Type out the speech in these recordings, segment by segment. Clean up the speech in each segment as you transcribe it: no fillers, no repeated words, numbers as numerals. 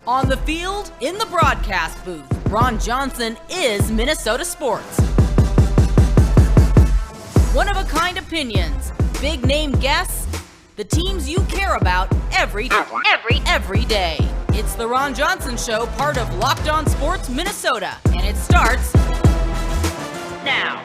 On the field, in the broadcast booth, Ron Johnson is Minnesota sports. One-of-a-kind opinions, big-name guests, the teams you care about every day. It's the Ron Johnson Show, part of Locked On Sports Minnesota, and it starts now.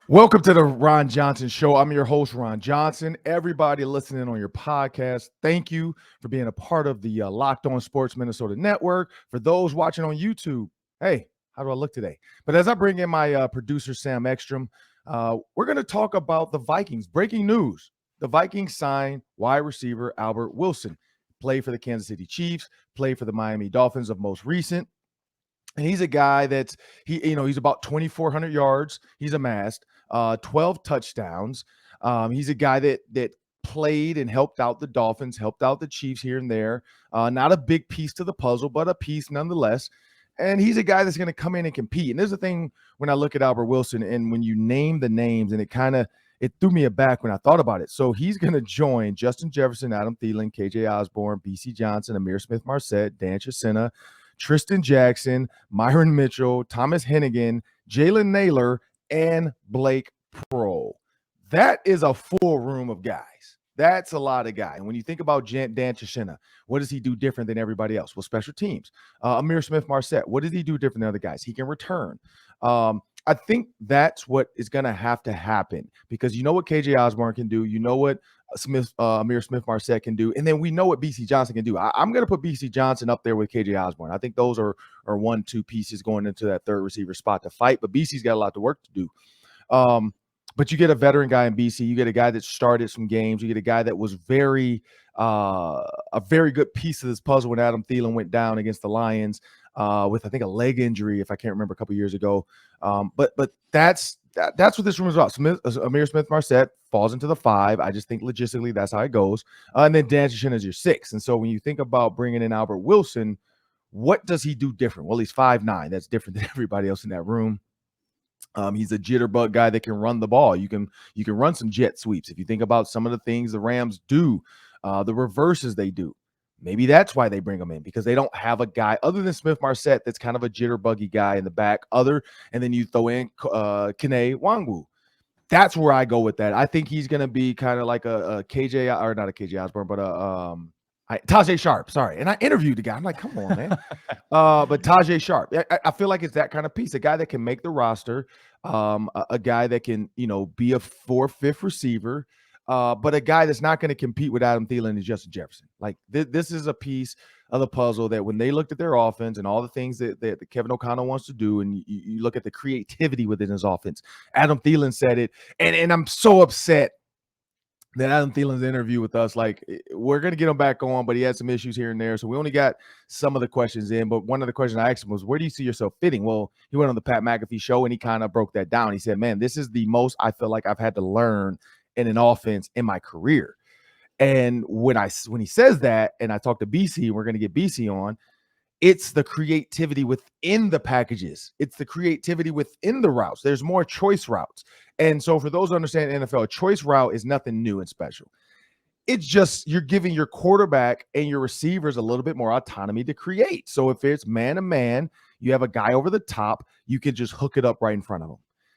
Welcome to the Ron Johnson Show. I'm your host, Ron Johnson. Everybody listening on your podcast, thank you for being a part of the Locked On Sports Minnesota network. For those watching on YouTube, hey, how do I look today? But as I bring in my producer, Sam Ekstrom, we're going to talk about the Vikings. Breaking news. The Vikings signed wide receiver Albert Wilson. Played for the Kansas City Chiefs, played for the Miami Dolphins of most recent. And he's a guy that's, he's about 2,400 yards. He's amassed 12 touchdowns. He's a guy that played and helped out the Dolphins, helped out the Chiefs here and there. Not a big piece to the puzzle, but a piece nonetheless. And he's a guy that's going to come in and compete. And there's a thing when I look at Albert Wilson and when you name the names, and it threw me aback when I thought about it. So he's going to join Justin Jefferson, Adam Thielen, KJ Osborne, BC Johnson, Amir Smith-Marset, Dan Chisena, Tristan Jackson, Myron Mitchell, Thomas Hennigan, Jalen Naylor, and Blake Pro. That is a full room of guys. That's a lot of guys. And when you think about Dan Chisena, what does he do different than everybody else? Well, special teams. Amir Smith-Marset, what does he do different than other guys? He can return. I think that's what is going to happen because you know what KJ Osborne can do. You know what Amir Smith-Marset can do. And then we know what BC Johnson can do. I'm going to put BC Johnson up there with KJ Osborne. I think those are 1-2 pieces going into that third receiver spot to fight. But BC's got a lot of work to do. But you get a veteran guy in BC. You get a guy that started some games. You get a guy that was a very good piece of this puzzle when Adam Thielen went down against the Lions with, I think, a leg injury, if I can't remember, a couple years ago. But that's what this room is about. Amir Smith-Marset falls into the 5. I just think logistically that's how it goes. And then Dan Chisena is your 6. And so when you think about bringing in Albert Wilson, what does he do different? Well, he's 5'9". That's different than everybody else in that room. He's a jitterbug guy that can run the ball. You can run some jet sweeps. If you think about some of the things the Rams do, the reverses they do, maybe that's why they bring him in, because they don't have a guy other than Smith-Marset that's kind of a jitterbuggy guy in the back. And then you throw in Kene Nwangwu. That's where I go with that. I think he's going to be kind of like a KJ, or not a KJ Osborne, but Tajay Sharp. Sorry. And I interviewed the guy. I'm like, come on, man. But Tajay Sharp, I feel like it's that kind of piece, a guy that can make the roster, a guy that can, be a 4th, 5th receiver, but a guy that's not going to compete with Adam Thielen and Justin Jefferson. Like this is a piece of the puzzle that when they looked at their offense and all the things that Kevin O'Connell wants to do, and you look at the creativity within his offense, Adam Thielen said it. And I'm so upset that Adam Thielen's interview with us, like, we're going to get him back on, but he had some issues here and there. So we only got some of the questions in. But one of the questions I asked him was, where do you see yourself fitting? Well, he went on the Pat McAfee show and he kind of broke that down. He said, man, this is the most I feel like I've had to learn in an offense in my career. And when he says that, and I talked to BC, and we're going to get BC on, it's the creativity within the packages. It's the creativity within the routes. There's more choice routes. And so for those who understand NFL, a choice route is nothing new and special. It's just you're giving your quarterback and your receivers a little bit more autonomy to create. So if it's man-to-man, you have a guy over the top, you can just hook it up right in front of him.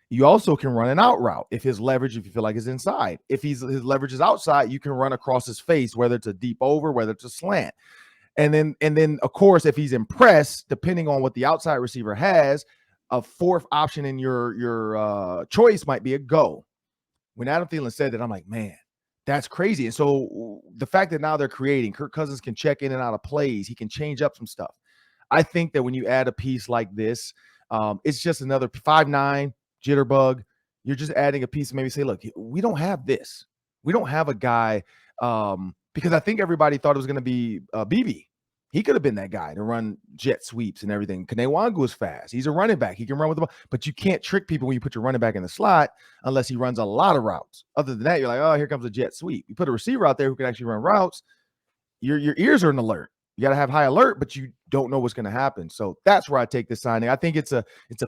You also can run an out route if his leverage, if you feel like, is inside. If his leverage is outside, you can run across his face, whether it's a deep over, whether it's a slant. And then, of course, if he's impressed, depending on what the outside receiver has, a 4th option in your choice might be a go. When Adam Thielen said that, I'm like, man, that's crazy. And so the fact that now they're creating, Kirk Cousins can check in and out of plays. He can change up some stuff. I think that when you add a piece like this, it's just another 5'9", jitterbug. You're just adding a piece and maybe say, look, we don't have this. We don't have a guy because I think everybody thought it was going to be BB. He could have been that guy to run jet sweeps and everything. Kene Nwangwu is fast. He's a running back. He can run with the ball. But you can't trick people when you put your running back in the slot unless he runs a lot of routes. Other than that, you're like, oh, here comes a jet sweep. You put a receiver out there who can actually run routes, your ears are in alert. You got to have high alert, but you don't know what's going to happen. So that's where I take this signing. I think it's a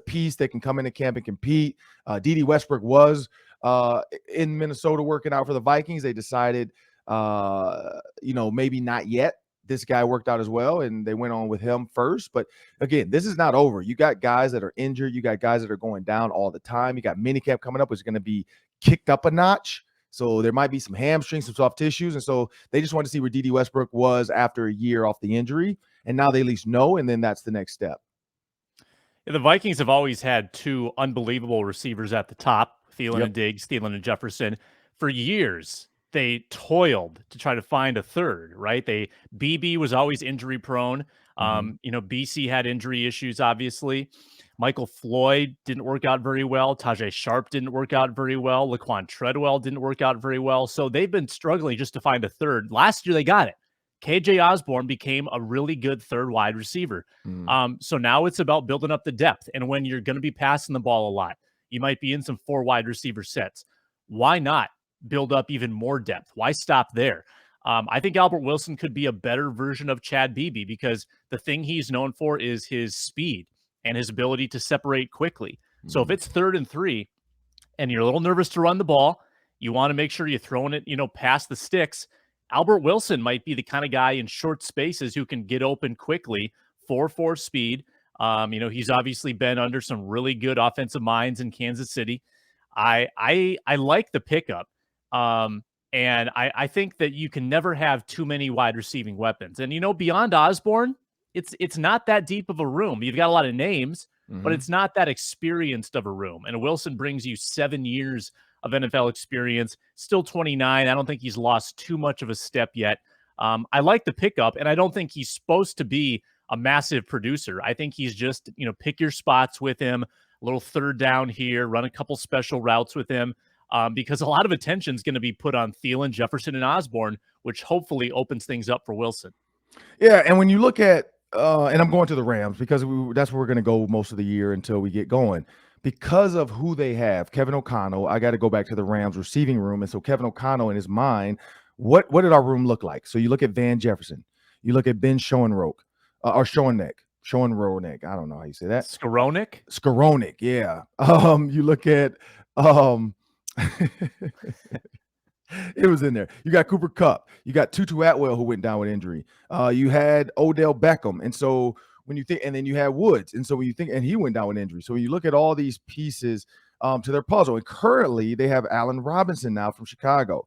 piece that can come into camp and compete. D.D. Westbrook was in Minnesota working out for the Vikings. They decided, maybe not yet. this guy worked out as well, and they went on with him first. But again, this is not over. You got guys that are injured. You got guys that are going down all the time. You got minicamp coming up, which is going to be kicked up a notch. So there might be some hamstrings, some soft tissues. And so they just wanted to see where D.D. Westbrook was after a year off the injury. And now they at least know, and then that's the next step. Yeah, the Vikings have always had two unbelievable receivers at the top, Thielen and Diggs, Thielen and Jefferson. For years, they toiled to try to find a third, right? BB was always injury prone. BC had injury issues, obviously. Michael Floyd didn't work out very well. Tajay Sharp didn't work out very well. Laquan Treadwell didn't work out very well. So they've been struggling just to find a third. Last year, they got it. KJ Osborne became a really good third wide receiver. So now it's about building up the depth. And when you're going to be passing the ball a lot, you might be in some 4 wide receiver sets. Why not build up even more depth? Why stop there? I think Albert Wilson could be a better version of Chad Beebe because the thing he's known for is his speed and his ability to separate quickly. So if it's 3rd and 3 and you're a little nervous to run the ball, you want to make sure you're throwing it, past the sticks. Albert Wilson might be the kind of guy in short spaces who can get open quickly, 4.4 speed. He's obviously been under some really good offensive minds in Kansas City. I like the pickup. And I think that you can never have too many wide receiving weapons. And, beyond Osborne, it's not that deep of a room. You've got a lot of names, but it's not that experienced of a room. And Wilson brings you 7 years of NFL experience, still 29. I don't think he's lost too much of a step yet. I like the pickup, and I don't think he's supposed to be a massive producer. I think he's just, pick your spots with him, a little third down here, run a couple special routes with him, because a lot of attention is going to be put on Thielen, Jefferson, and Osborne, which hopefully opens things up for Wilson. Yeah, and when you look at, and I'm going to the Rams because that's where we're going to go most of the year until we get going. Because of who they have, Kevin O'Connell, I got to go back to the Rams receiving room. And so Kevin O'Connell in his mind, what did our room look like? So you look at Van Jefferson, you look at Ben Schoenrock, or Schoenrock. I don't know how you say that. Skowronek, yeah. You look at it was in there. You got Cooper Kupp. You got Tutu Atwell who went down with injury. You had Odell Beckham. And so when you think, and then you had Woods. And so when you think, and he went down with injury. So when you look at all these pieces to their puzzle, and currently they have Allen Robinson now from Chicago.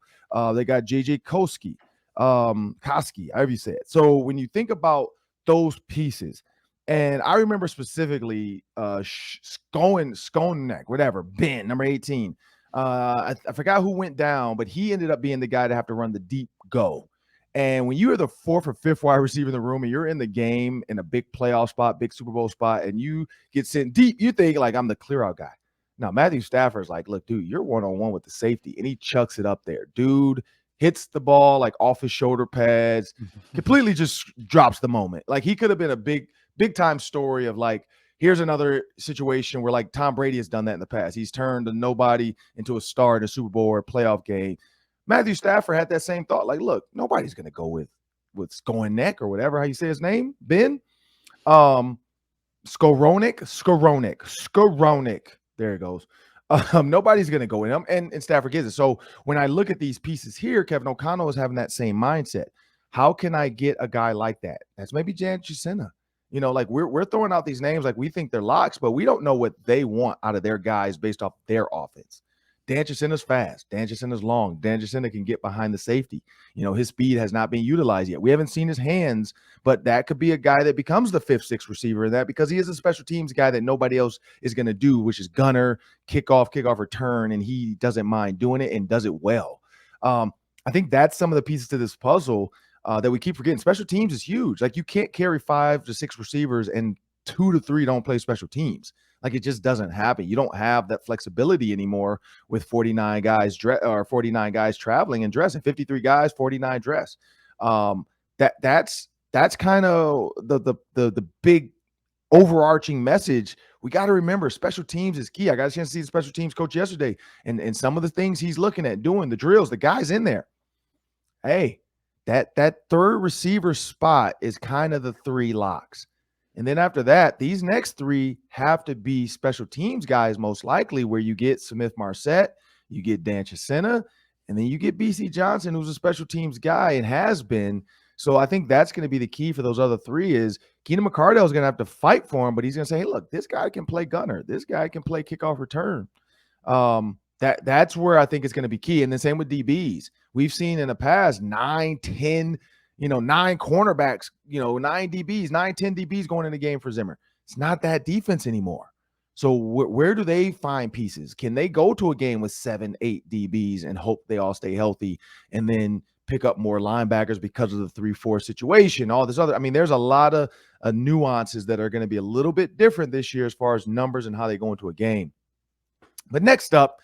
They got JJ Koski, however you say it. So when you think about those pieces, and I remember specifically Skonek, whatever, Ben, number 18. I forgot who went down, but he ended up being the guy to have to run the deep go. And when you are the 4th or 5th wide receiver in the room and you're in the game in a big playoff spot, big Super Bowl spot, and you get sent deep, you think like, I'm the clear out guy. Now, Matthew Stafford's like, look, dude, you're one-on-one with the safety, and he chucks it up there. Dude hits the ball like off his shoulder pads, completely just drops the moment. Like he could have been a big time story of like, here's another situation where like Tom Brady has done that in the past. He's turned a nobody into a star in a Super Bowl or a playoff game. Matthew Stafford had that same thought. Like, look, nobody's going to go with Skonek or whatever, how you say his name, Ben. Skowronek. There it goes. Nobody's going to go in him, and Stafford gets it. So when I look at these pieces here, Kevin O'Connell is having that same mindset. How can I get a guy like that? That's maybe Jan Chisena. Like we're throwing out these names like we think they're locks, but we don't know what they want out of their guys based off their offense. Dan Chisena's fast. Dan Chisena's long. Dan Chisena can get behind the safety. His speed has not been utilized yet. We haven't seen his hands, but that could be a guy that becomes the 5th, 6th receiver in that because he is a special teams guy that nobody else is going to do, which is gunner, kickoff return, and he doesn't mind doing it and does it well. I think that's some of the pieces to this puzzle that we keep forgetting. Special teams is huge. Like you can't carry 5 to 6 receivers and 2 to 3 don't play special teams. Like it just doesn't happen. You don't have that flexibility anymore with 49 guys 49 guys traveling and dressing, 53 guys, 49 dress. That's kind of the big overarching message. We got to remember special teams is key. I got a chance to see the special teams coach yesterday, and some of the things he's looking at doing, the drills, the guys in there. Hey, that 3rd receiver spot is kind of the 3 locks. And then after that, these next 3 have to be special teams guys, most likely, where you get Smith Marset, you get Dan Chisena, and then you get BC Johnson, who's a special teams guy and has been So I think that's going to be the key for those other three is Keenan McCardell is going to have to fight for him, but he's going to say, hey, look, this guy can play gunner. This guy can play kickoff return. That's where I think it's going to be key. And the same with DBs. We've seen in the past 9, 10, 9 cornerbacks, 9 DBs, 9, 10 DBs going in the game for Zimmer. It's not that defense anymore. So where do they find pieces? Can they go to a game with 7, 8 DBs and hope they all stay healthy and then pick up more linebackers because of the 3-4 situation, all this other, there's a lot of nuances that are going to be a little bit different this year as far as numbers and how they go into a game. But next up,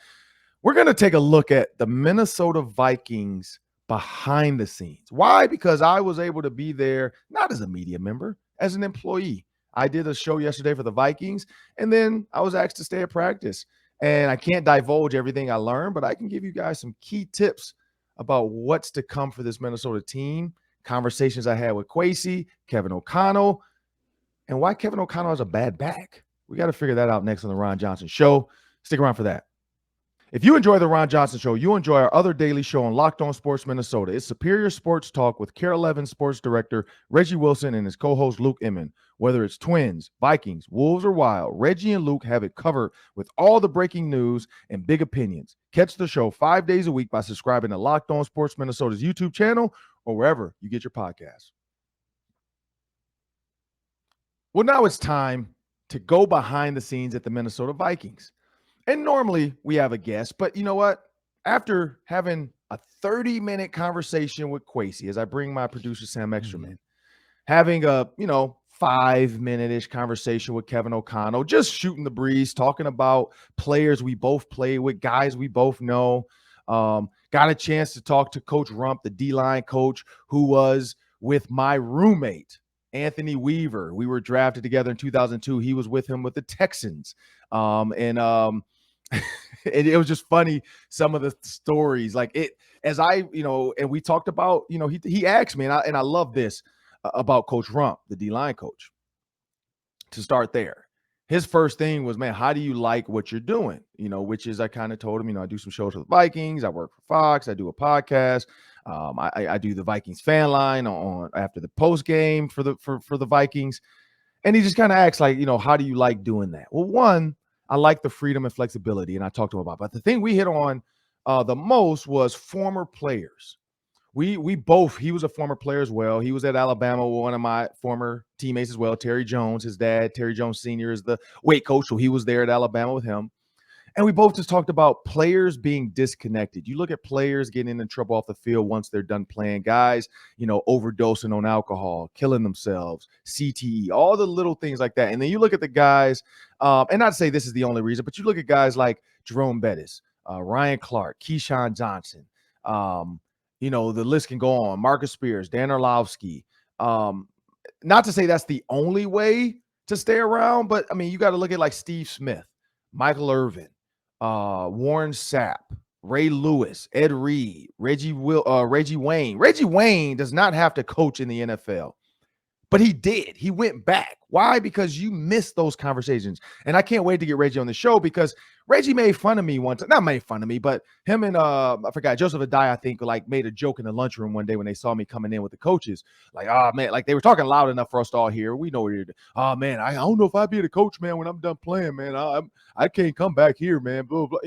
we're going to take a look at the Minnesota Vikings behind the scenes. Why? Because I was able to be there, not as a media member, as an employee. I did a show yesterday for the Vikings, and then I was asked to stay at practice. And I can't divulge everything I learned, but I can give you guys some key tips about what's to come for this Minnesota team, conversations I had with Kwesi, Kevin O'Connell, and why Kevin O'Connell has a bad back. We got to figure that out next on the Ron Johnson Show. Stick around for that. If you enjoy the Ron Johnson Show, you'll enjoy our other daily show on Locked On Sports Minnesota. It's Superior Sports Talk with KARE 11 Sports Director Reggie Wilson and his co-host Luke Inman. Whether it's Twins, Vikings, Wolves, or Wild, Reggie and Luke have it covered with all the breaking news and big opinions. Catch the show 5 days a week by subscribing to Locked On Sports Minnesota's YouTube channel or wherever you get your podcasts. Well, now it's time to go behind the scenes at the Minnesota Vikings. And normally we have a guest, but you know what? After having a 30-minute conversation with Kwesi, as I bring my producer Sam Ekstrom in, having a 5-minute-ish conversation with Kevin O'Connell, just shooting the breeze, talking about players we both play with, guys we both know. Got a chance to talk to Coach Rump, the D-line coach, who was with my roommate, Anthony Weaver. We were drafted together in 2002. He was with him with the Texans. It was just funny, some of the stories. Like it, as I, and we talked about, he asked me, and I love this about Coach Rump, the D-line coach, to start there. His first thing was, man, how do you like what you're doing? Which is, I kind of told him, I do some shows for the Vikings. I work for Fox. I do a podcast. I do the Vikings fan line on after the post game for the Vikings. And he just kind of asked, like, how do you like doing that? Well, one, I like the freedom and flexibility, and I talked to him about. But the thing we hit on the most was former players. We both, he was a former player as well. He was at Alabama with one of my former teammates as well, Terry Jones. His dad, Terry Jones Sr., is the weight coach, so he was there at Alabama with him. And we both just talked about players being disconnected. You look at players getting in trouble off the field once they're done playing. Guys, overdosing on alcohol, killing themselves, CTE, all the little things like that. And then you look at the guys, and not to say this is the only reason, but you look at guys like Jerome Bettis, Ryan Clark, Keyshawn Johnson. The list can go on. Marcus Spears, Dan Orlovsky. Not to say that's the only way to stay around, but, you got to look at like Steve Smith, Michael Irvin, Warren Sapp, Ray Lewis, Ed Reed, Reggie Wayne. Reggie Wayne does not have to coach in the NFL, but he did. He went back. Why? Because you missed those conversations. And I can't wait to get Reggie on the show because Reggie made fun of me one time. Not made fun of me, but him and I forgot, Joseph Adai, I think, like made a joke in the lunchroom one day when they saw me coming in with the coaches. Like, oh man, like they were talking loud enough for us to all hear. We know what you're doing. Oh man, I don't know if I'd be the coach, man, when I'm done playing, man. I can't come back here, man. Blah, blah,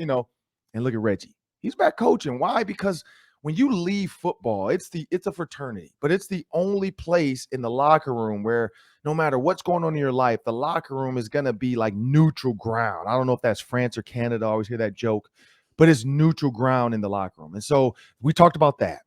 And look at Reggie. He's back coaching. Why? Because when you leave football, it's a fraternity, but it's the only place in the locker room where no matter what's going on in your life, the locker room is going to be like neutral ground. I don't know if that's France or Canada. I always hear that joke, but it's neutral ground in the locker room. And so we talked about that.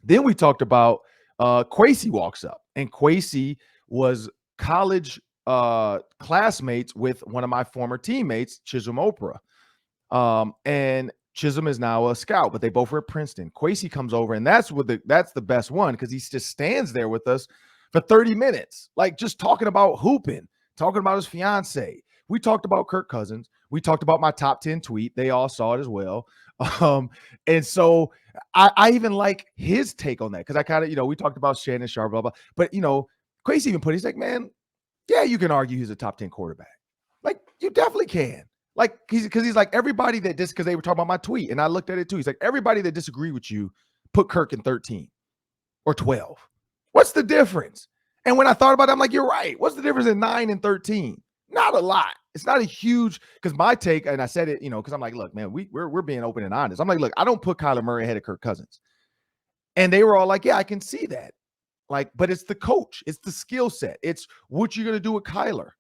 Then we talked about Kwesi walks up, and Kwesi was college classmates with one of my former teammates, Chisholm Oprah. And Chisholm is now a scout, but they both were at Princeton. Kwesi comes over, and that's the best one because he just stands there with us for 30 minutes, like just talking about hooping, talking about his fiance. We talked about Kirk Cousins. We talked about my top 10 tweet. They all saw it as well. And so I even like his take on that because I kind of, we talked about Shannon Sharp, blah, blah. But, Kwesi even he's like, man, yeah, you can argue he's a top 10 quarterback. Like, you definitely can. Like, because he's like, everybody that because they were talking about my tweet, and I looked at it too. He's like, everybody that disagreed with you put Kirk in 13 or 12? What's the difference? And when I thought about it, I'm like, you're right. What's the difference in 9 and 13? Not a lot. It's not a huge, because my take, and I said it, because I'm like, look, man, we're being open and honest. I'm like, look, I don't put Kyler Murray ahead of Kirk Cousins. And they were all like, yeah, I can see that. Like, but it's the coach. It's the skill set. It's what you're going to do with Kyler.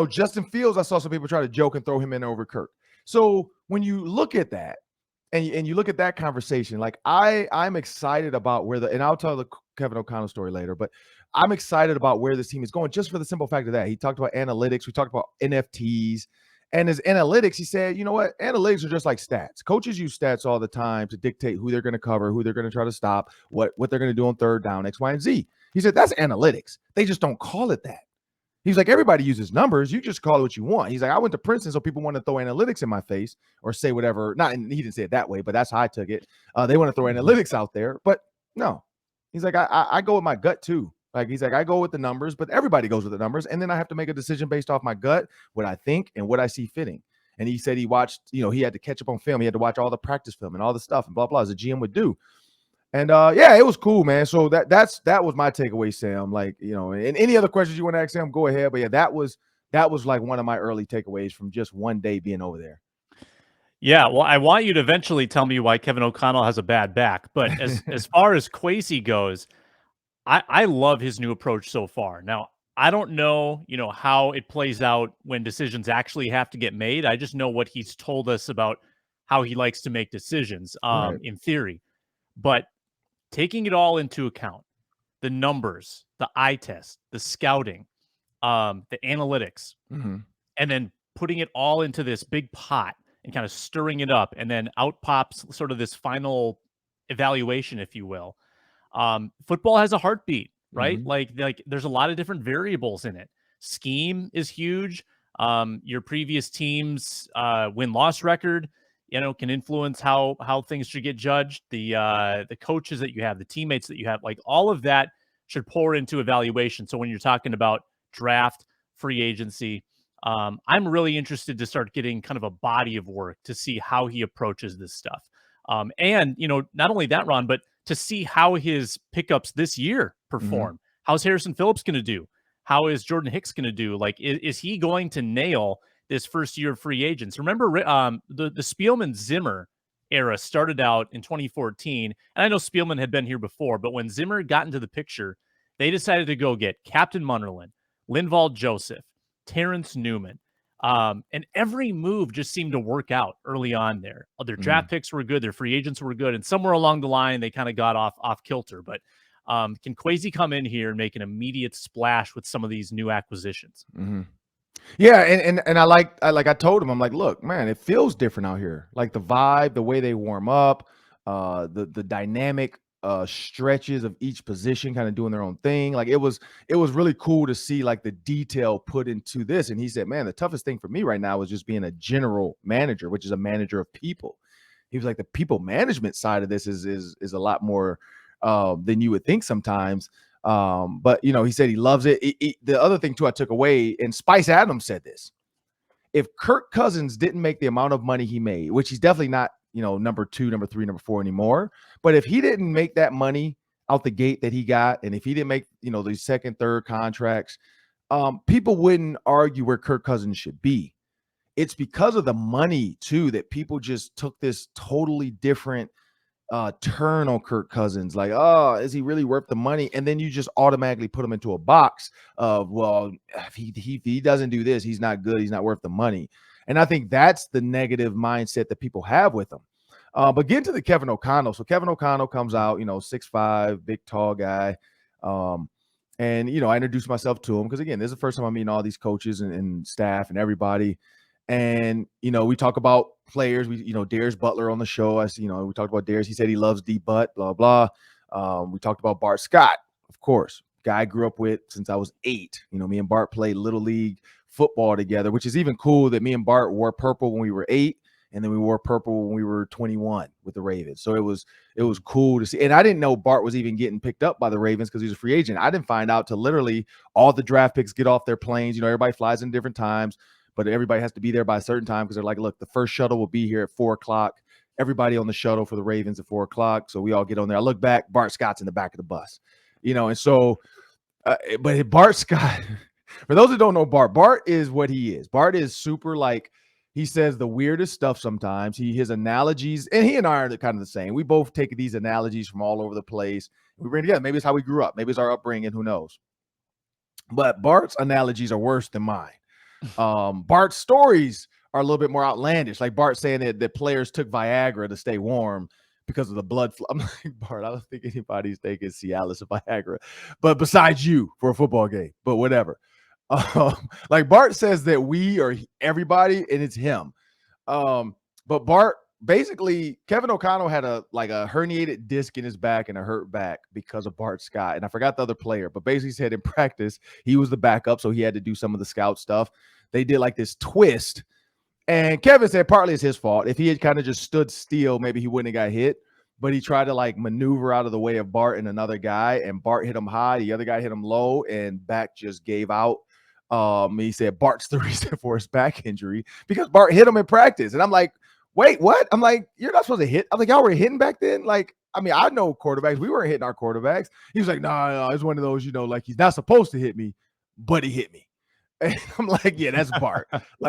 Justin Fields, I saw some people try to joke and throw him in over Kirk. So when you look at that, and you look at that conversation, like I'm excited about and I'll tell the Kevin O'Connell story later, but I'm excited about where this team is going just for the simple fact of that. He talked about analytics. We talked about NFTs. And his analytics, he said, you know what? Analytics are just like stats. Coaches use stats all the time to dictate who they're going to cover, who they're going to try to stop, what they're going to do on third down, X, Y, and Z. He said, that's analytics. They just don't call it that. He's like, everybody uses numbers. You just call it what you want. He's like, I went to Princeton, so people want to throw analytics in my face or say whatever. He didn't say it that way, but that's how I took it. They want to throw analytics out there, but no. He's like, I go with my gut too. Like, he's like, I go with the numbers, but everybody goes with the numbers. And then I have to make a decision based off my gut, what I think, and what I see fitting. And he said he watched, he had to catch up on film. He had to watch all the practice film and all the stuff and blah, blah, as a GM would do. And yeah, it was cool, man. So that was my takeaway, Sam. Like, and any other questions you want to ask Sam, go ahead. But yeah, that was like one of my early takeaways from just one day being over there. Yeah, well, I want you to eventually tell me why Kevin O'Connell has a bad back. But as far as Kwesi goes, I love his new approach so far. Now, I don't know, how it plays out when decisions actually have to get made. I just know what he's told us about how he likes to make decisions, Right. in theory. But taking it all into account, the numbers, the eye test, the scouting, the analytics, and then putting it all into this big pot and kind of stirring it up, and then out pops sort of this final evaluation, if you will. Football has a heartbeat, right? Like there's a lot of different variables in it. Scheme is huge. Your previous team's win-loss record, can influence how things should get judged. The coaches that you have, the teammates that you have, like all of that should pour into evaluation. So when you're talking about draft, free agency, I'm really interested to start getting kind of a body of work to see how he approaches this stuff. And not only that, Ron, but to see how his pickups this year perform. How's Harrison Phillips going to do? How is Jordan Hicks going to do? Like, is he going to nail this first year of free agents? Remember, the Spielman-Zimmer era started out in 2014, and I know Spielman had been here before, but when Zimmer got into the picture, they decided to go get Captain Munnerlyn, Linval Joseph, Terrence Newman, and every move just seemed to work out early on there. Their draft picks were good. Their free agents were good. And somewhere along the line, they kind of got off kilter. But can Kwesi come in here and make an immediate splash with some of these new acquisitions? Yeah. And I told him, I'm like, look, man, it feels different out here. Like the vibe, the way they warm up, the dynamic stretches of each position kind of doing their own thing. Like it was really cool to see like the detail put into this. And he said, man, the toughest thing for me right now is just being a general manager, which is a manager of people. He was like, the people management side of this is a lot more than you would think sometimes. But he said he loves it. The other thing too, I took away, and Spice Adams said this: if Kirk Cousins didn't make the amount of money he made, which he's definitely not, number 2, number 3, number 4 anymore. But if he didn't make that money out the gate that he got, and if he didn't make, these second, third contracts, people wouldn't argue where Kirk Cousins should be. It's because of the money too that people just took this totally different turn on Kirk Cousins. Like, oh, is he really worth the money? And then you just automatically put him into a box of, well, if he doesn't do this, he's not good. He's not worth the money. And I think that's the negative mindset that people have with him. But get to the Kevin O'Connell. So Kevin O'Connell comes out, 6'5", big, tall guy. And, I introduced myself to him because, again, this is the first time I'm meeting all these coaches and staff and everybody. And, we talk about players. We, Darius Butler on the show. We talked about Darius. He said he loves D Butt, blah, blah. We talked about Bart Scott, of course, guy I grew up with since I was 8. Me and Bart played Little League football together, which is even cool that me and Bart wore purple when we were 8. And then we wore purple when we were 21 with the Ravens. So it was cool to see. And I didn't know Bart was even getting picked up by the Ravens because he was a free agent. I didn't find out till literally all the draft picks get off their planes. Everybody flies in different times, but everybody has to be there by a certain time because they're like, look, the first shuttle will be here at 4:00 everybody on the shuttle for the Ravens at 4:00. So we all get on there. I look back, Bart Scott's in the back of the bus, and so, but Bart Scott, for those who don't know Bart is what he is. Bart is super he says the weirdest stuff sometimes. His analogies, and he and I are kind of the same. We both take these analogies from all over the place. We bring together. Maybe it's how we grew up. Maybe it's our upbringing. Who knows? But Bart's analogies are worse than mine. Bart's stories are a little bit more outlandish. Like Bart saying that players took Viagra to stay warm because of the blood flow. I'm like, Bart, I don't think anybody's taking Cialis or Viagra, but besides you for a football game, but whatever. Like Bart says that we are everybody and it's him. But Bart, basically, Kevin O'Connell had a herniated disc in his back and a hurt back because of Bart Scott. And I forgot the other player, but basically said in practice, he was the backup. So he had to do some of the scout stuff. They did like this twist. And Kevin said partly it's his fault. If he had kind of just stood still, maybe he wouldn't have got hit. But he tried to maneuver out of the way of Bart and another guy. And Bart hit him high. The other guy hit him low and back just gave out. He said Bart's the reason for his back injury because Bart hit him in practice. And I'm like, wait, what? I'm like, you're not supposed to hit. I'm like, y'all were hitting back then? I know quarterbacks. We weren't hitting our quarterbacks. He was like, no, it's one of those, he's not supposed to hit me, but he hit me. And I'm like, yeah, that's Bart.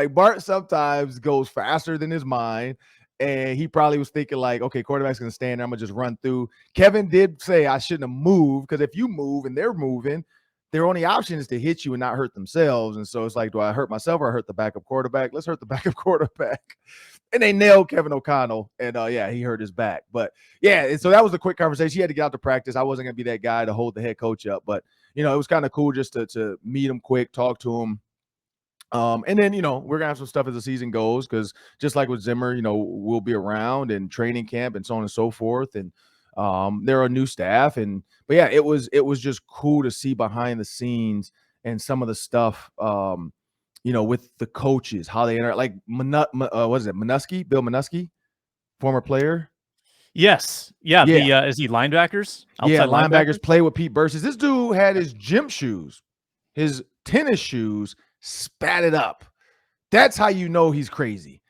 Bart sometimes goes faster than his mind. And he probably was thinking okay, quarterback's going to stand there. I'm going to just run through. Kevin did say I shouldn't have moved because if you move and they're moving, their only option is to hit you and not hurt themselves. And so it's like, do I hurt myself or I hurt the backup quarterback? Let's hurt the backup quarterback. And they nailed Kevin O'Connell. And he hurt his back. But yeah, and so that was a quick conversation. He had to get out to practice. I wasn't going to be that guy to hold the head coach up. But, it was kind of cool just to meet him quick, talk to him. And then, we're going to have some stuff as the season goes because just like with Zimmer, we'll be around and training camp and so on and so forth. And there are new staff but yeah, it was just cool to see behind the scenes and some of the stuff, with the coaches, how they interact. Like, what is it? Bill Minuski, former player. Yes. Yeah. Is he linebackers? Yeah. Linebackers play with Pete Bursis. This dude had his gym shoes, his tennis shoes spatted up. That's how you know he's crazy.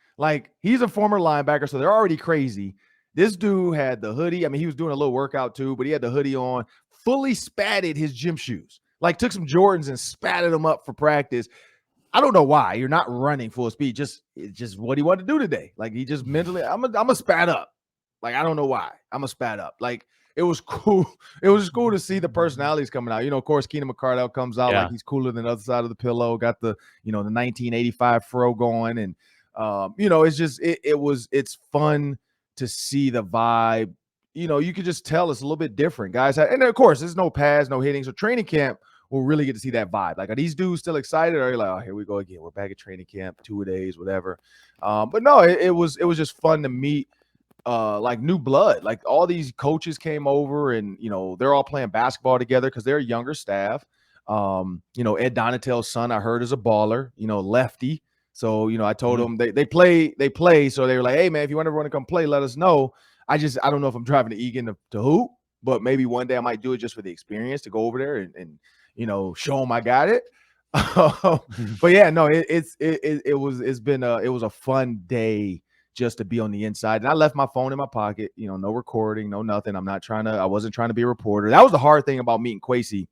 He's a former linebacker, so they're already crazy. This dude had the hoodie. I mean, he was doing a little workout too, but he had the hoodie on, fully spatted his gym shoes. Took some Jordans and spatted them up for practice. I don't know why. You're not running full speed. It's just what he wanted to do today. He just mentally, I'm a spat up. I don't know why. I'm a spat up. It was cool. It was just cool to see the personalities coming out. Of course, Keenan McCardell comes out he's cooler than the other side of the pillow. Got the, the 1985 fro going. And, it's just, it's fun to see the vibe. You could just tell it's a little bit different, guys. And of course, there's no pads, no hitting. So training camp, we'll really get to see that vibe. Are these dudes still excited? Or are you like, oh, here we go again. We're back at training camp, 2 days, whatever. But no, it was just fun to meet new blood. All these coaches came over and, they're all playing basketball together because they're a younger staff. Ed Donatel's son, I heard, is a baller, lefty. So, I told them they play. So they were like, hey, man, if you ever want to come play, let us know. I don't know if I'm driving to Egan to hoop, but maybe one day I might do it just for the experience to go over there and show them I got it. But yeah, no, it was a fun day just to be on the inside. And I left my phone in my pocket, no recording, no nothing. I wasn't trying to be a reporter. That was the hard thing about meeting Kwesi,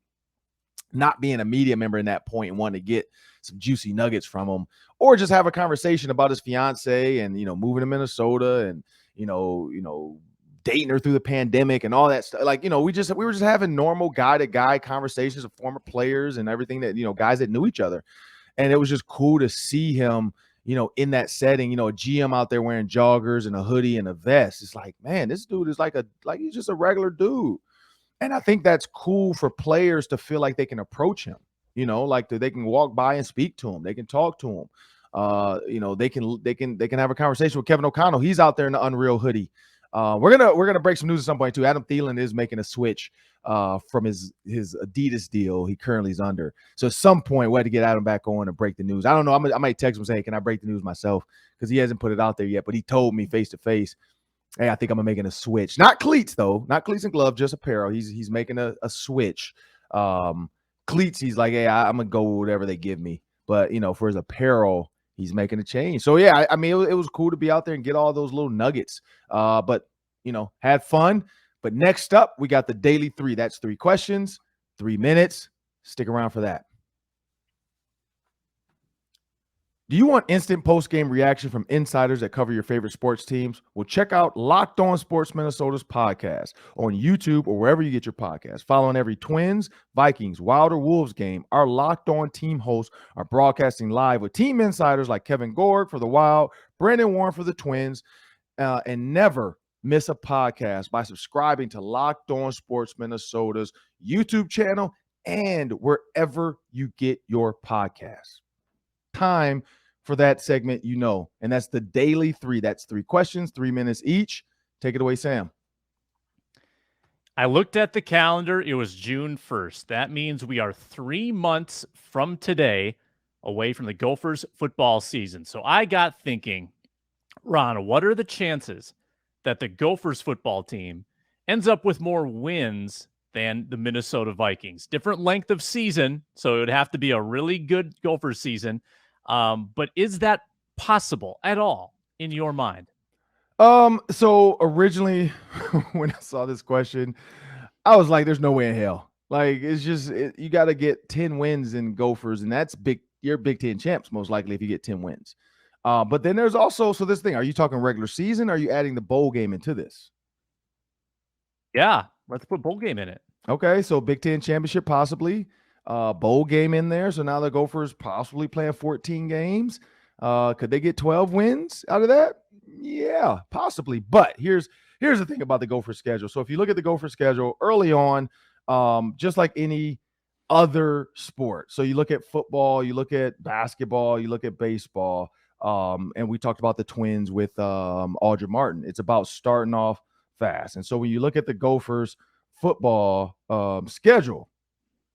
not being a media member in that point and wanting to get some juicy nuggets from him or just have a conversation about his fiance and, moving to Minnesota and, dating her through the pandemic and all that stuff. We were just having normal guy to guy conversations of former players and everything that, guys that knew each other. And it was just cool to see him, in that setting, a GM out there wearing joggers and a hoodie and a vest. It's like, man, this dude is he's just a regular dude. And I think that's cool for players to feel like they can approach him, they can walk by and speak to him. They can talk to him. They can have a conversation with Kevin O'Connell. He's out there in the Unreal hoodie. We're gonna break some news at some point too. Adam Thielen is making a switch from his Adidas deal he currently is under. So at some point we had to get Adam back on and break the news. I don't know. I might text him and say, hey, can I break the news myself? Because he hasn't put it out there yet. But he told me face to face, hey, I think I'm making a switch. Not cleats though, not cleats and gloves, just apparel. He's making a switch. Cleats, he's like, hey, I'm gonna go with whatever they give me. But for his apparel, he's making a change. So yeah, I mean, it was cool to be out there and get all those little nuggets. But had fun. But next up, we got the Daily 3. That's 3 questions, 3 minutes. Stick around for that. Do you want instant post-game reaction from insiders that cover your favorite sports teams? Well, check out Locked On Sports Minnesota's podcast on YouTube or wherever you get your podcasts. Following every Twins, Vikings, Wild, or Wolves game, our Locked On team hosts are broadcasting live with team insiders like Kevin Gorg for the Wild, Brandon Warren for the Twins, and never miss a podcast by subscribing to Locked On Sports Minnesota's YouTube channel and wherever you get your podcasts. Time for that segment, and that's the Daily 3. That's 3 questions, 3 minutes each. Take it away, Sam. I looked at the calendar. It was June 1st. That means we are 3 months from today away from the Gophers football season. So I got thinking, Ron, what are the chances that the Gophers football team ends up with more wins than the Minnesota Vikings? Different length of season, so it would have to be a really good Gophers season. But is that possible at all in your mind? So originally when I saw this question, I was like, there's no way in hell. Like, it's just, you got to get 10 wins in Gophers, and that's big. You're Big Ten champs, most likely, if you get 10 wins. But then there's also, so this thing, are you talking regular season? Or are you adding the bowl game into this? Yeah, let's put bowl game in it. Okay, so Big Ten championship possibly. Bowl game in there. So now the Gophers possibly playing 14 games. Could they get 12 wins out of that? Yeah, possibly. But here's the thing about the Gophers schedule. So if you look at the Gophers schedule early on, just like any other sport. So you look at football, you look at basketball, you look at baseball. And we talked about the Twins with Aldridge Martin. It's about starting off fast. And so when you look at the Gophers football schedule,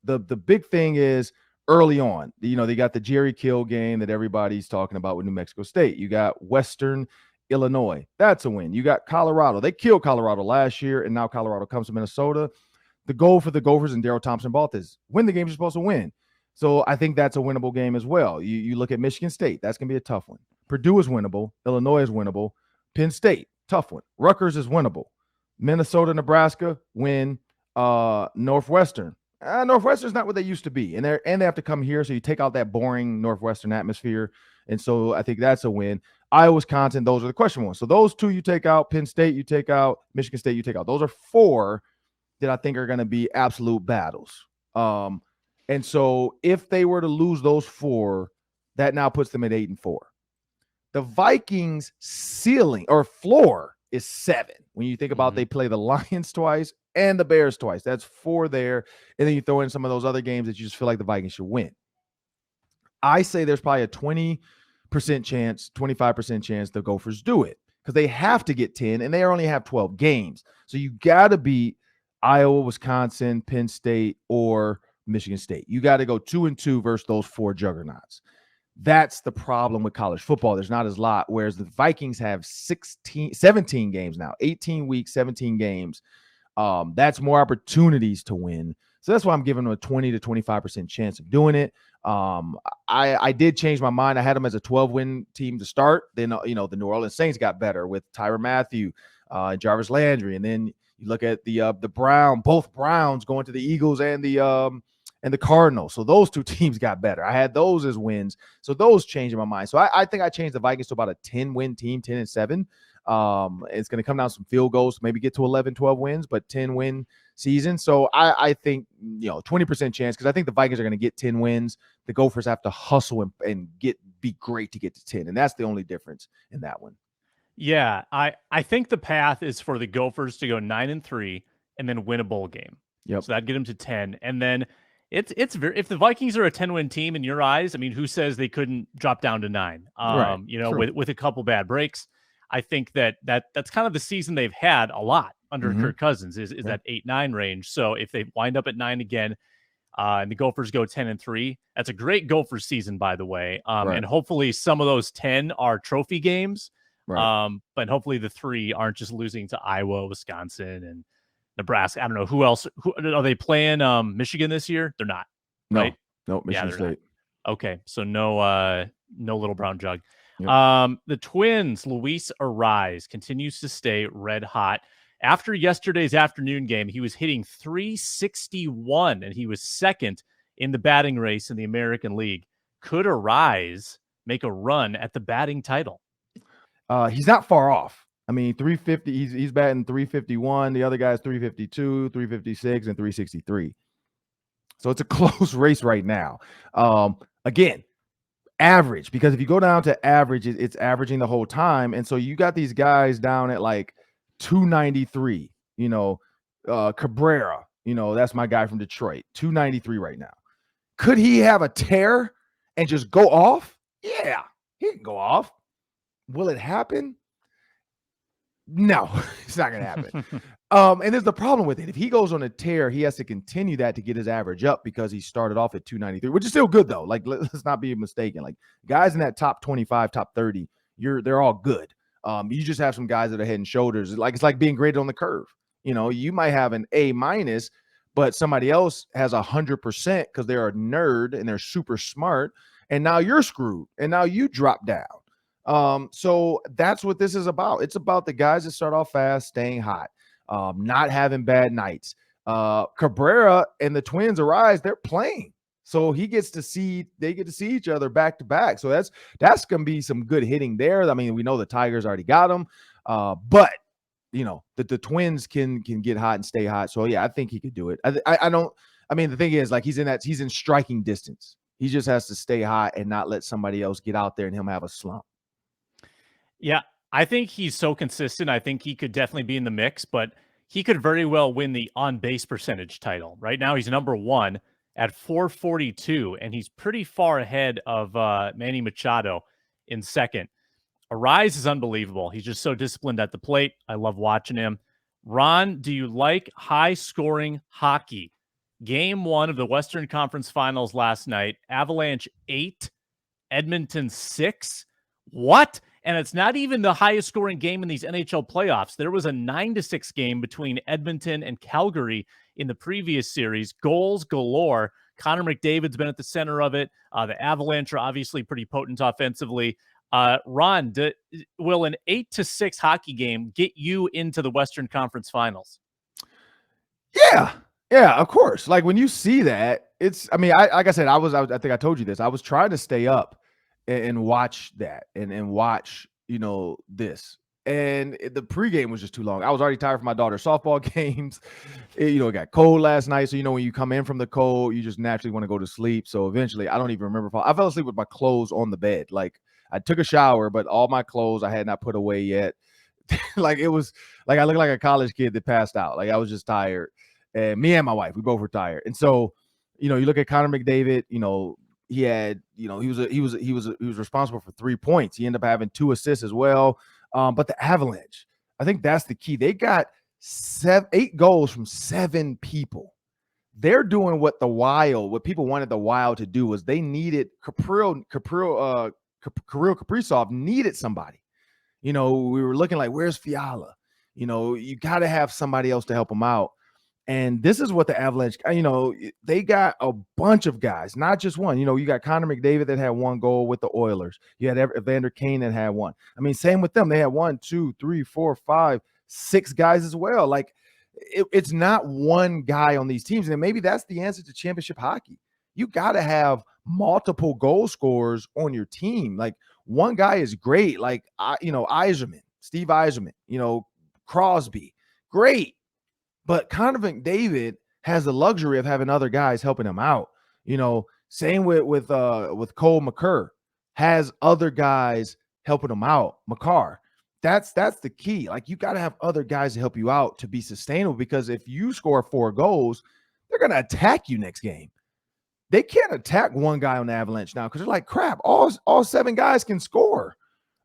the big thing is early on. They got the Jerry Kill game that everybody's talking about with New Mexico State. You got Western Illinois. That's a win. You got Colorado. They killed Colorado last year, and now Colorado comes to Minnesota. The goal for the Gophers and Daryl Thompson-Bolt is win the games you're supposed to win. So I think that's a winnable game as well. You look at Michigan State. That's going to be a tough one. Purdue is winnable. Illinois is winnable. Penn State, tough one. Rutgers is winnable. Minnesota, Nebraska, win. Northwestern. Northwestern's not what they used to be. And they have to come here, so you take out that boring Northwestern atmosphere. And so I think that's a win. Iowa, Wisconsin, those are the question ones. So those 2 you take out. Penn State you take out. Michigan State you take out. Those are 4 that I think are going to be absolute battles. And so if they were to lose those 4, that now puts them at 8-4. The Vikings ceiling or floor is 7. When you think about they play the Lions twice and the Bears twice, that's 4 there. And then you throw in some of those other games that you just feel like the Vikings should win. I say there's probably a 20% chance, 25% chance the Gophers do it because they have to get 10 and they only have 12 games. So you got to beat Iowa, Wisconsin, Penn State, or Michigan State. You got to go 2-2 versus those 4 juggernauts. That's the problem with college football. There's not as lot, whereas the Vikings have 17 games now, 18 weeks, 17 games. That's more opportunities to win. So that's why I'm giving them a 20 to 25% chance of doing it. I did change my mind. I had them as a 12-win team to start. Then, the New Orleans Saints got better with Tyrann Mathieu, Jarvis Landry. And then you look at the both Browns going to the Eagles and the Cardinals. So those 2 teams got better. I had those as wins. So those changed in my mind. So I think I changed the Vikings to about a 10-win team, 10-7. It's going to come down to some field goals, maybe get to 11, 12 wins, but 10-win season. So I think, 20% chance because I think the Vikings are going to get 10 wins. The Gophers have to hustle and be great to get to 10. And that's the only difference in that one. Yeah, I think the path is for the Gophers to go 9-3 and then win a bowl game. Yep. So that'd get them to 10. And then it's very, if the Vikings are a 10-win team in your eyes, I mean, who says they couldn't drop down to 9? Right. With a couple bad breaks. I think that's kind of the season they've had a lot under Kirk Cousins is that 8-9 range. So if they wind up at 9 again, and the Gophers go 10-3, that's a great Gophers season, by the way. Right. And hopefully some of those 10 are trophy games. Right. But hopefully the 3 aren't just losing to Iowa, Wisconsin, and Nebraska. I don't know who else. Who are they playing? Michigan this year? They're not. No, right? no, Michigan State. Okay, so no little brown jug. Yep. The Twins, Luis Arraez continues to stay red hot. After yesterday's afternoon game, he was hitting 361, and he was second in the batting race in the American League. Could Arraez make a run at the batting title? He's not far off. I mean, 350. He's batting 351. The other guy's 352, 356, and 363. So it's a close race right now. Again, average, because if you go down to average, it's averaging the whole time. And so you got these guys down at like 293, Cabrera, that's my guy from Detroit, 293 right now. Could he have a tear and just go off? Yeah, he can go off. Will it happen? No, it's not going to happen. And there's the problem with it. If he goes on a tear, he has to continue that to get his average up because he started off at 293, which is still good though. Like, let's not be mistaken. Like, guys in that top 25, top 30, they're all good. You just have some guys that are head and shoulders. It's like being graded on the curve. You might have an A-, but somebody else has 100% because they're a nerd and they're super smart. And now you're screwed. And now you drop down. So that's what this is about. It's about the guys that start off fast, staying hot, not having bad nights. Cabrera and the Twins Arraez, they're playing. So they get to see each other back to back. So that's going to be some good hitting there. I mean, we know the Tigers already got them. But the Twins can get hot and stay hot. So yeah, I think he could do it. The thing is, like, he's in striking distance. He just has to stay hot and not let somebody else get out there and him have a slump. Yeah, I think he's so consistent. I think he could definitely be in the mix, but he could very well win the on-base percentage title. Right now, he's number one at 442, and he's pretty far ahead of Manny Machado in second. Arraez is unbelievable. He's just so disciplined at the plate. I love watching him. Ron, do you like high-scoring hockey? Game 1 of the Western Conference Finals last night, Avalanche 8, Edmonton 6. What? And it's not even the highest scoring game in these NHL playoffs. There was a 9-6 game between Edmonton and Calgary in the previous series. Goals galore. Connor McDavid's been at the center of it. The Avalanche are obviously pretty potent offensively. Ron, will an 8-6 hockey game get you into the Western Conference Finals? Yeah, of course. Like, when you see that, like I said, I think I told you this. I was trying to stay up and watch that and watch, this. And the pregame was just too long. I was already tired from my daughter's softball games. It got cold last night. So, when you come in from the cold, you just naturally want to go to sleep. So eventually, I don't even remember. I fell asleep with my clothes on the bed. Like, I took a shower, but all my clothes I had not put away yet. Like, it was like I looked like a college kid that passed out. Like, I was just tired. And me and my wife, we both were tired. And so, you look at Connor McDavid, he had, he was responsible for 3 points. He ended up having 2 assists as well. But the Avalanche, I think that's the key. They got 8 goals from 7 people. They're doing what people wanted the Wild to do was they needed Kirill Kaprizov needed somebody. We were looking like, where's Fiala? You got to have somebody else to help them out. And this is what the Avalanche, they got a bunch of guys, not just one. You got Connor McDavid that had 1 goal with the Oilers. You had Evander Kane that had 1. Same with them. They had 1, 2, 3, 4, 5, 6 guys as well. Like, it's not one guy on these teams. And maybe that's the answer to championship hockey. You got to have multiple goal scorers on your team. Like, one guy is great. Like, Yzerman, Steve Yzerman, Crosby, great. But Connor McDavid has the luxury of having other guys helping him out. Same with Cole McCurr, has other guys helping him out. Makar, that's the key. Like, you got to have other guys to help you out to be sustainable, because if you score 4 goals, they're going to attack you next game. They can't attack one guy on the Avalanche now because they're like, crap, all 7 guys can score.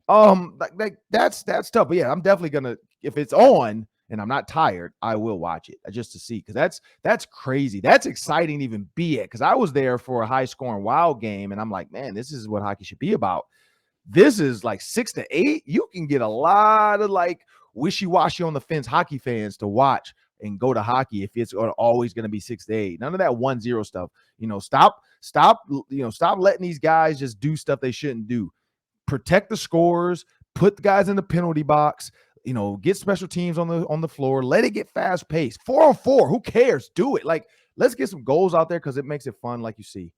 That's tough. But yeah, I'm definitely gonna, if it's on and I'm not tired, I will watch it just to see, because that's crazy. That's exciting to even be at, because I was there for a high-scoring Wild game, and I'm like, man, this is what hockey should be about. This is like 6-8. You can get a lot of like wishy-washy on the fence hockey fans to watch and go to hockey if it's always going to be 6-8. None of that 1-0 stuff. Stop letting these guys just do stuff they shouldn't do. Protect the scores, put the guys in the penalty box, get special teams on the floor, let it get fast paced. 4-on-4, who cares? Do it. Like, let's get some goals out there because it makes it fun, like you see.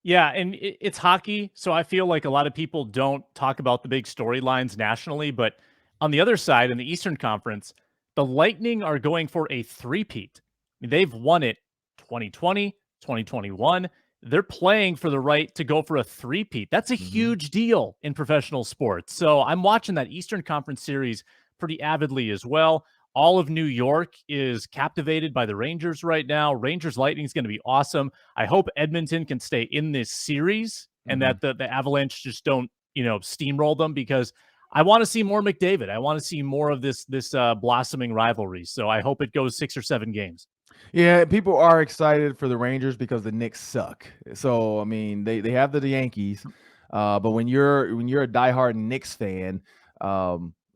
Yeah, and it's hockey, so I feel like a lot of people don't talk about the big storylines nationally, but on the other side, in the Eastern Conference, the Lightning are going for a three-peat. I mean, they've won it 2020, 2021. They're playing for the right to go for a three-peat. That's a huge deal in professional sports. So I'm watching that Eastern Conference series pretty avidly as well. All of New York is captivated by the Rangers right now. Rangers Lightning is going to be awesome. I hope Edmonton can stay in this series and that the Avalanche just don't, steamroll them, because I want to see more McDavid. I want to see more of this blossoming rivalry. So I hope it goes 6 or 7 games. Yeah, people are excited for the Rangers because the Knicks suck. So I mean, they have the Yankees, but when you're a diehard Knicks fan,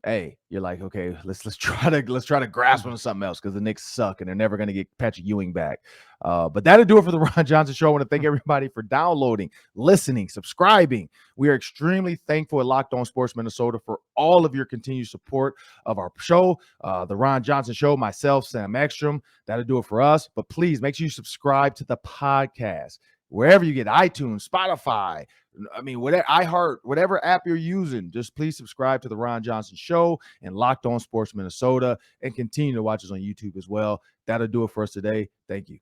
hey, you're like, okay, let's try to grasp onto something else because the Knicks suck and they're never going to get Patrick Ewing back. But that'll do it for the Ron Johnson Show. I want to thank everybody for downloading, listening, subscribing. We are extremely thankful at Locked On Sports Minnesota for all of your continued support of our show, the Ron Johnson Show, myself, Sam Ekstrom. That'll do it for us. But please make sure you subscribe to the podcast wherever you get iTunes, Spotify. I mean, whatever, iHeart, whatever app you're using, just please subscribe to the Ron Johnson Show and Locked On Sports Minnesota, and continue to watch us on YouTube as well. That'll do it for us today. Thank you.